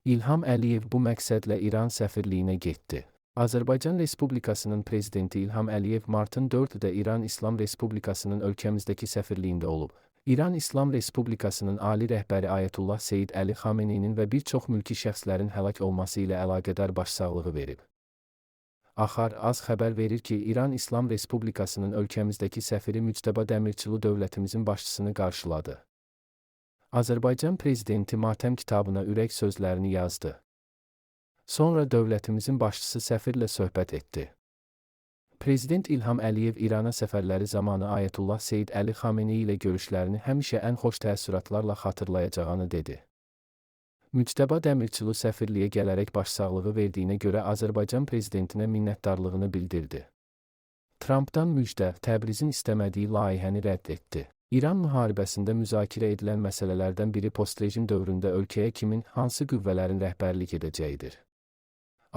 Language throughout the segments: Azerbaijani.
İlham Əliyev bu məqsədlə İran səfirliyinə getdi. Azərbaycan Respublikasının prezidenti İlham Əliyev martın 4-də İran İslam Respublikasının ölkəmizdəki səfirliyində olub. İran İslam Respublikasının ali rəhbəri Ayətullah Seyid Əli Xameneyinin və bir çox mülki şəxslərin həlak olması ilə əlaqədar başsağlığı verib. Axar Az xəbər verir ki, İran İslam Respublikasının ölkəmizdəki səfiri Müctəba Dəmirçilu dövlətimizin başçısını qarşıladı. Azərbaycan prezidenti matəm kitabına ürək sözlərini yazdı. Sonra dövlətimizin başçısı səfirlə söhbət etdi. Prezident İlham Əliyev İrana səfərləri zamanı Ayətullah Seyid Əli Xameneyi ilə görüşlərini həmişə ən xoş təəssüratlarla xatırlayacağını dedi. Müctəba Dəmirçilu səfirliyə gələrək başsağlığı verdiyinə görə Azərbaycan prezidentinə minnətdarlığını bildirdi. Trampdan müjdə, Təbrizin istəmədiyi layihəni rədd etdi. İran müharibəsində müzakirə edilən məsələlərdən biri postrejim dövründə ölkəyə kimin, hansı qüvvələrin rəhbərlik edəcəyidir.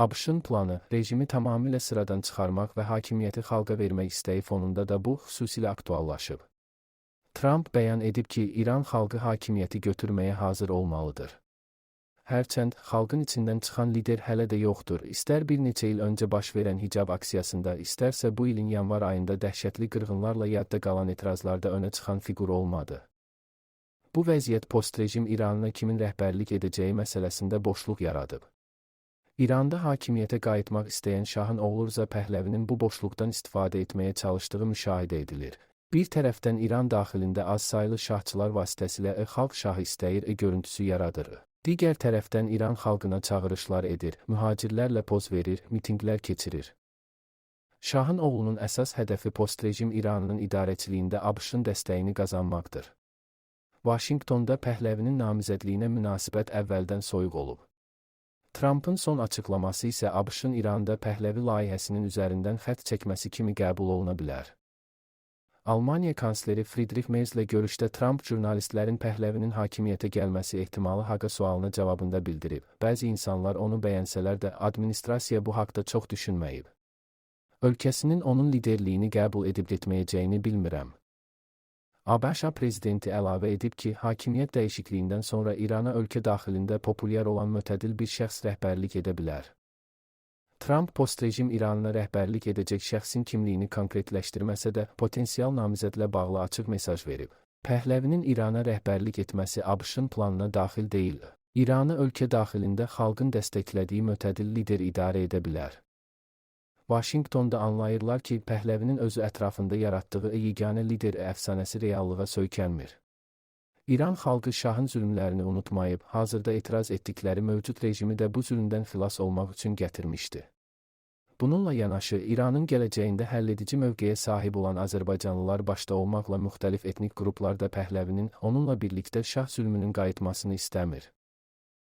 ABŞ-ın planı, rejimi tamamilə sıradan çıxarmaq və hakimiyyəti xalqa vermək istəyi fonunda da bu xüsusilə aktuallaşıb. Trump bəyan edib ki, İran xalqı hakimiyyəti götürməyə hazır olmalıdır. Hərçənd, xalqın içindən çıxan lider hələ də yoxdur. İstər bir neçə il öncə baş verən hicab aksiyasında, istərsə bu ilin yanvar ayında dəhşətli qırğınlarla yadda qalan etirazlarda önə çıxan fiqur olmadı. Bu vəziyyət postrejim İranına kimin rəhbərlik edəcəyi məsələsində boşluq yaradıb. İranda hakimiyyətə qayıtmaq istəyən Şahın oğlu Rza Pəhləvinin bu boşluqdan istifadə etməyə çalışdığı müşahidə edilir. Bir tərəfdən İran daxilində az saylı şahçılar vasitəsilə xalq şahı istəyir görüntüsü yaradır. Digər tərəfdən İran xalqına çağırışlar edir, mühacirlərlə poz verir, mitinqlər keçirir. Şahın oğlunun əsas hədəfi postrejim İranının idarəçiliyində ABŞ-ın dəstəyini qazanmaqdır. Vaşinqtonda Pəhləvinin namizədliyinə münasibət əvvəldən soyuq olub. Trump'ın son açıqlaması isə ABŞ-ın İranda Pəhləvi layihəsinin üzərindən xətt çəkməsi kimi qəbul oluna bilər. Almaniya kansleri Friedrich Merzlə görüşdə Trump jurnalistlərin Pəhləvinin hakimiyyətə gəlməsi ehtimalı haqqında sualına cavabında bildirib. Bəzi insanlar onu bəyənsələr də administrasiya bu haqda çox düşünməyib. Ölkəsinin onun liderliyini qəbul edib-etməyəcəyini bilmirəm. ABŞ prezidenti əlavə edib ki, hakimiyyət dəyişikliyindən sonra İrana ölkə daxilində populyar olan mütədil bir şəxs rəhbərlik edə bilər. Trump postrejim İranına rəhbərlik edəcək şəxsin kimliyini konkretləşdirməsə də, potensial namizədlə bağlı açıq mesaj verib. Pəhləvinin İrana rəhbərlik etməsi ABŞ-ın planına daxil deyil. İranı ölkə daxilində xalqın dəstəklədiyi mütədil lider idarə edə bilər. Vaşinqtonda anlayırlar ki, Pəhləvinin özü ətrafında yaratdığı yeganə lider əfsanəsi reallığa söykənmir. İran xalqı şahın zülmlərini unutmayıb, hazırda etiraz etdikləri mövcud rejimi də bu zülmdən xilas olmaq üçün gətirmişdi. Bununla yanaşı, İranın gələcəyində həlledici mövqeyə sahib olan Azərbaycanlılar başda olmaqla müxtəlif etnik qruplar da Pəhləvinin onunla birlikdə şah zülmünün qayıtmasını istəmir.